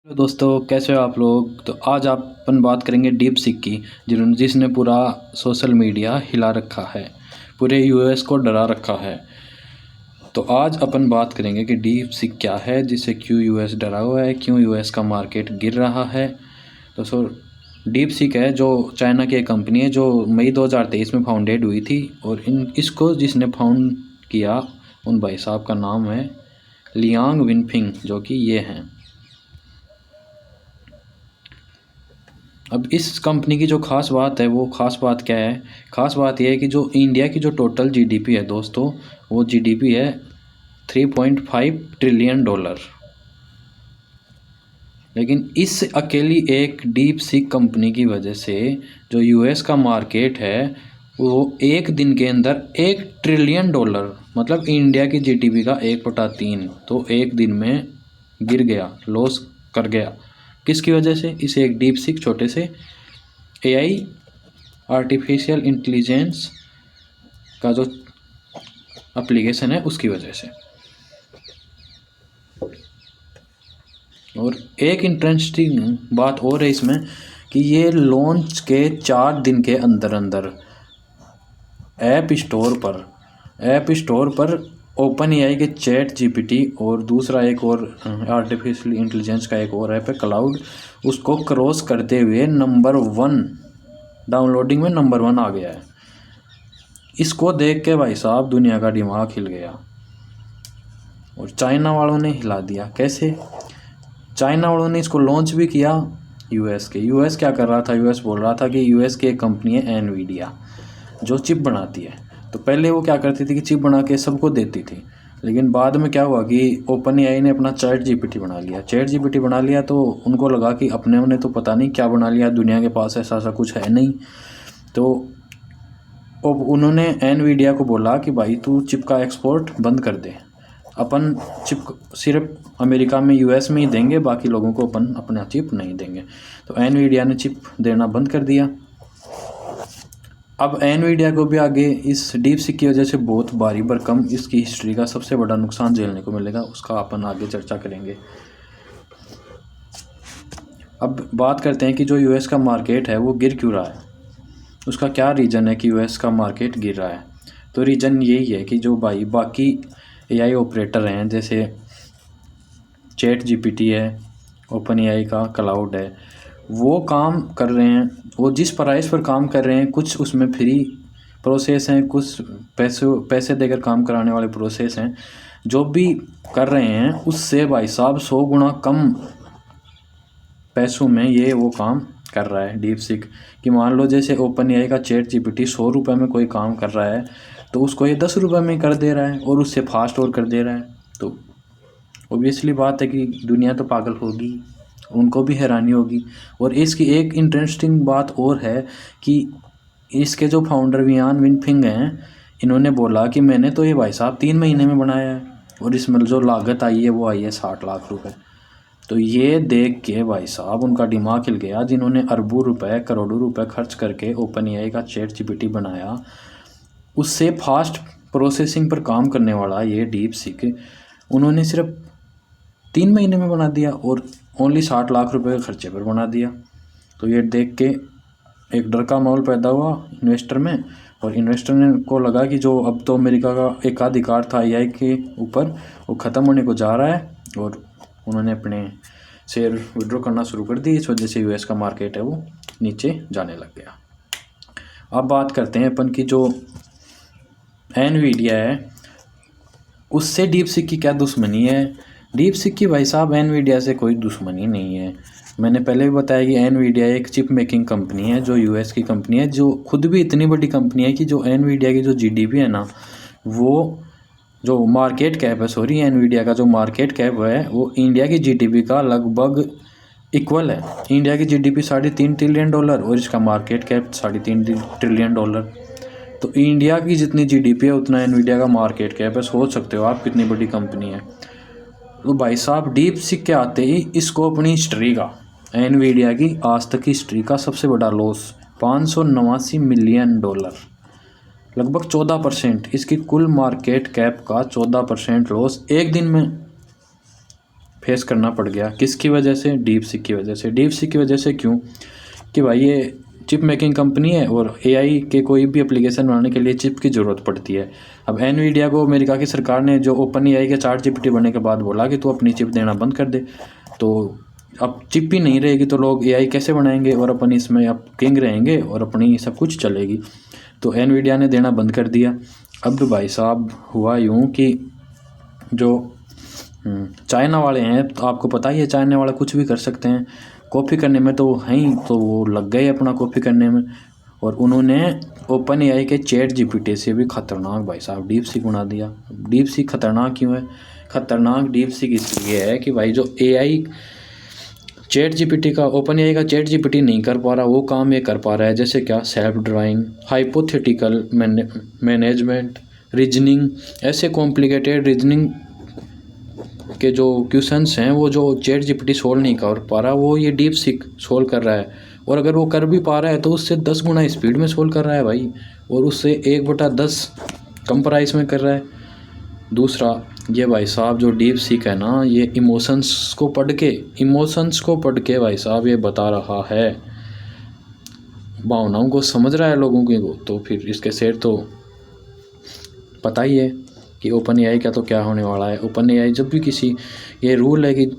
Hello दोस्तों, कैसे हो आप लोग। तो आज अपन बात करेंगे डीप सीक की, जिसने पूरा सोशल मीडिया हिला रखा है, पूरे यूएस को डरा रखा है। तो आज अपन बात करेंगे कि डीप सीक क्या है, जिससे क्यों यूएस डरा हुआ है, क्यों यूएस का मार्केट गिर रहा है। तो डीप सीक है जो चाइना की एक कंपनी है जो मई 2023 में फाउंडेड हुई थी। और इसको जिसने फाउंड किया उन भाई साहब का नाम है लियांग विनफिंग, जो कि ये हैं। अब इस कंपनी की जो ख़ास बात है, वो ख़ास बात क्या है? ख़ास बात यह है कि जो इंडिया की जो टोटल जीडीपी है दोस्तों, वो जीडीपी है 3.5 ट्रिलियन डॉलर। लेकिन इस अकेली एक डीप सीक कंपनी की वजह से जो यूएस का मार्केट है, वो एक दिन के अंदर 1 ट्रिलियन डॉलर, मतलब इंडिया की जीडीपी का 1/3, तो एक दिन में गिर गया, लॉस कर गया। किसकी वजह से? इस एक डीप सीक छोटे से एआई, आर्टिफिशियल इंटेलिजेंस का जो एप्लीकेशन है, उसकी वजह से। और एक इंटरेस्टिंग बात और है इसमें कि ये लॉन्च के 4 दिन के अंदर अंदर ऐप स्टोर पर ओपन एआई के चैट जीपीटी और दूसरा एक और आर्टिफिशियल इंटेलिजेंस का एक और ऐप है क्लाउड, उसको क्रॉस करते हुए नंबर 1 डाउनलोडिंग में नंबर 1 आ गया है। इसको देख के भाई साहब दुनिया का दिमाग हिल गया। और चाइना वालों ने हिला दिया। कैसे? चाइना वालों ने इसको लॉन्च भी किया। यूएस क्या कर रहा था? यूएस बोल रहा था कि यूएस की एक कंपनी है एनवीडिया, जो चिप बनाती है। तो पहले वो क्या करती थी कि चिप बना के सबको देती थी। लेकिन बाद में क्या हुआ कि ओपन एआई ने अपना चैट जीपीटी बना लिया। तो उनको लगा कि अपने ने तो पता नहीं क्या बना लिया, दुनिया के पास ऐसा कुछ है नहीं। तो अब उन्होंने एनवीडिया को बोला कि भाई तू चिप का एक्सपोर्ट बंद कर दे, अपन चिप सिर्फ अमेरिका में यूएस में ही देंगे, बाकी लोगों को अपन अपना चिप नहीं देंगे। तो एनवीडिया ने चिप देना बंद कर दिया। अब एनवीडिया को भी आगे इस डीप सीक की वजह से बहुत भारी भरकम इसकी हिस्ट्री का सबसे बड़ा नुकसान झेलने को मिलेगा। उसका अपन आगे चर्चा करेंगे। अब बात करते हैं कि जो यूएस का मार्केट है वो गिर क्यों रहा है, उसका क्या रीज़न है कि यूएस का मार्केट गिर रहा है। तो रीज़न यही है कि जो भाई बाकी एआई ऑपरेटर हैं, जैसे चैट जीपीटी है, ओपन एआई का क्लाउड है, वो काम कर रहे हैं। वो जिस प्राइस पर काम कर रहे हैं, कुछ उसमें फ्री प्रोसेस हैं, कुछ पैसे देकर काम कराने वाले प्रोसेस हैं। जो भी कर रहे हैं उससे भाई साहब 100 गुना कम पैसों में ये वो काम कर रहा है डीप सीक। कि मान लो जैसे ओपन एआई का चैट जीपीटी 100 रुपये में कोई काम कर रहा है, तो उसको ये 10 रुपये में कर दे रहा है और उससे फास्ट और कर दे रहा है। तो ऑब्वियसली बात है कि दुनिया तो पागल होगी, उनको भी हैरानी होगी। और इसकी एक इंटरेस्टिंग बात और है कि इसके जो फाउंडर वियान विनफिंग हैं, इन्होंने बोला कि मैंने तो ये भाई साहब 3 महीने में बनाया है, और इसमें जो लागत आई है वो आई है 60 लाख रुपए। तो ये देख के भाई साहब उनका दिमाग हिल गया, जिन्होंने अरबों रुपए करोड़ों रुपए खर्च करके ओपन एआई का चैट जीपीटी बनाया, उससे फास्ट प्रोसेसिंग पर काम करने वाला ये डीप सीक उन्होंने सिर्फ 3 महीने में बना दिया और ओनली 60 लाख रुपए के खर्चे पर बना दिया। तो ये देख के एक डर का माहौल पैदा हुआ इन्वेस्टर में, और इन्वेस्टर ने को लगा कि जो अब तो अमेरिका का एकाधिकार था एआई के ऊपर, वो ख़त्म होने को जा रहा है। और उन्होंने अपने शेयर विड्रॉ करना शुरू कर दी। इस वजह से यूएस का मार्केट है वो नीचे जाने लग गया। अब बात करते हैं अपन की जो एनवीडिया है, उससे डीप सीक की क्या दुश्मनी है। डीप सीक की भाई साहब एनवीडिया से कोई दुश्मनी नहीं है। मैंने पहले भी बताया कि एनवीडिया एक चिप मेकिंग कंपनी है, जो यूएस की कंपनी है, जो खुद भी इतनी बड़ी कंपनी है कि जो एनवीडिया की जो जीडीपी है ना, वो जो मार्केट कैप है, सॉरी, एनवीडिया का जो मार्केट कैप है वो इंडिया की जीडीपी का लगभग इक्वल है। इंडिया की जीडीपी 3.5 ट्रिलियन डॉलर और इसका मार्केट कैप 3.5 ट्रिलियन डॉलर। तो इंडिया की जितनी जीडीपी है उतना एनवीडिया का मार्केट कैप है। सोच सकते हो आप कितनी बड़ी कंपनी है। तो भाई साहब डीप सीक के आते ही इसको अपनी हिस्ट्री का, एनवीडिया की आज तक की हिस्ट्री का सबसे बड़ा लॉस 589 मिलियन डॉलर, लगभग 14%, इसकी कुल मार्केट कैप का 14% लॉस एक दिन में। फेस करना पड़ गया। किसकी वजह से? डीप सीक की वजह से। डीप सीक की वजह से क्यों? कि भाई ये चिप मेकिंग कंपनी है और एआई के कोई भी एप्लीकेशन बनाने के लिए चिप की ज़रूरत पड़ती है। अब एनवीडिया को अमेरिका की सरकार ने जो ओपन एआई के ChatGPT बनने के बाद बोला कि तू अपनी चिप देना बंद कर दे, तो अब चिप ही नहीं रहेगी तो लोग एआई कैसे बनाएंगे, और अपन इसमें अब किंग रहेंगे और अपनी सब कुछ चलेगी। तो एनवीडिया ने देना बंद कर दिया। अब भाई साहब हुआ यूँ कि जो चाइना वाले हैं, तो आपको पता ही है चाइना वाले कुछ भी कर सकते हैं, कॉपी करने में तो हैं ही, तो वो लग गए अपना कॉपी करने में। और उन्होंने ओपन एआई के ChatGPT से भी ख़तरनाक भाई साहब डीप सीक बना दिया। डीप सीक ख़तरनाक क्यों है? ख़तरनाक डीप सीक इसलिए है कि भाई जो एआई ChatGPT का, ओपन एआई का ChatGPT नहीं कर पा रहा वो काम ये कर पा रहा है। जैसे क्या? Self drawing, hypothetical management, reasoning, ऐसे कॉम्प्लिकेटेड रीजनिंग के जो क्वेश्चंस हैं वो जो ChatGPT सोल्व नहीं कर पा रहा वो ये डीप सीक सोल्व कर रहा है। और अगर वो कर भी पा रहा है तो उससे 10 गुना स्पीड में सोल्व कर रहा है भाई, और उससे 1/10 कम प्राइस में कर रहा है। दूसरा, ये भाई साहब जो डीप सीक है ना, ये इमोशंस को पढ़ के भाई साहब ये बता रहा है, भावनाओं को समझ रहा है लोगों के को। तो फिर इसके सेठ तो पता ही है कि ओपन एआई का तो क्या होने वाला है। ओपन एआई जब भी किसी, ये रूल है कि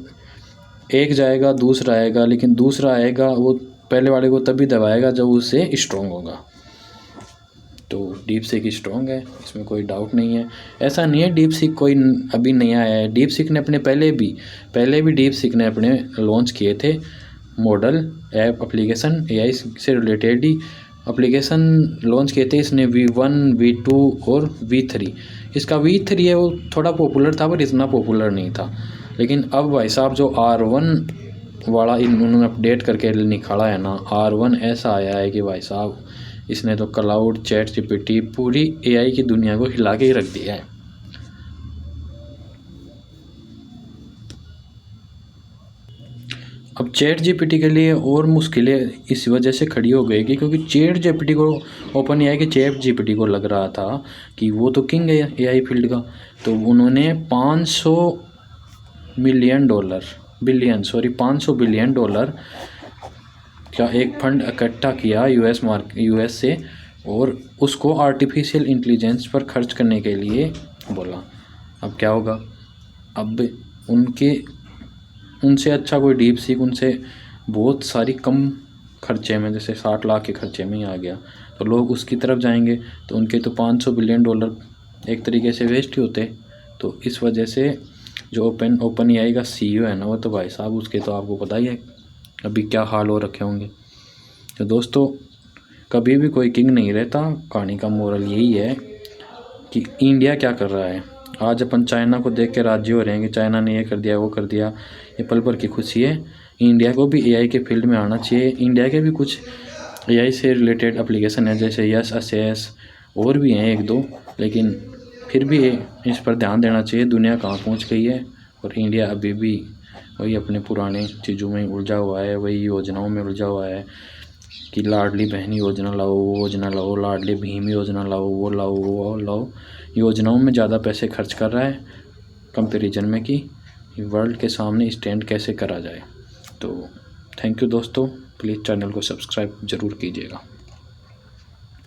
एक जाएगा दूसरा आएगा, लेकिन दूसरा आएगा वो पहले वाले को तभी दबाएगा जब उससे स्ट्रॉन्ग होगा। तो डीप सीक स्ट्रॉन्ग है, इसमें कोई डाउट नहीं है। ऐसा नहीं है डीप सीक कोई अभी नया आया है। डीप सीक ने अपने पहले भी डीप सीक ने अपने लॉन्च किए थे मॉडल, ऐप, एप्लीकेशन, एआई से रिलेटेड ही एप्लीकेशन लॉन्च किए थे इसने। V1, V2 और V3। इसका V3 है वो थोड़ा पॉपुलर था पर इतना पॉपुलर नहीं था। लेकिन अब भाई साहब जो R1 वाला इन्होंने अपडेट करके निकाला है ना, R1 ऐसा आया है कि भाई साहब इसने तो क्लाउड, ChatGPT, पूरी एआई की दुनिया को हिला के ही रख दिया है। अब ChatGPT के लिए और मुश्किलें इस वजह से खड़ी हो गई कि क्योंकि ChatGPT को, ओपन एआई के ChatGPT को लग रहा था कि वो तो किंग है एआई फील्ड का, तो उन्होंने $500 बिलियन का एक फंड इकट्ठा किया यूएस से, और उसको आर्टिफिशियल इंटेलिजेंस पर खर्च करने के लिए बोला। अब क्या होगा? अब उनसे अच्छा कोई डीप सीक उनसे बहुत सारी कम खर्चे में, जैसे 60 लाख के खर्चे में ही आ गया, तो लोग उसकी तरफ जाएंगे। तो उनके तो $500 बिलियन एक तरीके से वेस्ट ही होते। तो इस वजह से जो ओपन एआई का CEO है ना, वो तो भाई साहब उसके तो आपको पता ही है अभी क्या हाल हो रखे होंगे। तो दोस्तों, कभी भी कोई किंग नहीं रहता। कहानी का मोरल यही है कि इंडिया क्या कर रहा है। आज अपन चाइना को देख के राजी हो रहे हैं कि चाइना ने ये कर दिया वो कर दिया, ये पल भर की खुशी है। इंडिया को भी एआई के फील्ड में आना चाहिए। इंडिया के भी कुछ एआई से रिलेटेड एप्लीकेशन है, जैसे यस ACS और भी हैं 1-2, लेकिन फिर भी इस पर ध्यान देना चाहिए। दुनिया कहाँ पहुँच गई है और इंडिया अभी भी वही अपने पुराने चीज़ों में उलझा हुआ है, वही योजनाओं में उलझा हुआ है कि लाडली बहन योजना लाओ, वो योजना लाओ, लाडली भीम योजना लाओ, वो लाओ, वो लाओ। योजनाओं में ज़्यादा पैसे खर्च कर रहा है कंपैरिजन में कि वर्ल्ड के सामने स्टैंड कैसे करा जाए। तो थैंक यू दोस्तों, प्लीज़ चैनल को सब्सक्राइब ज़रूर कीजिएगा।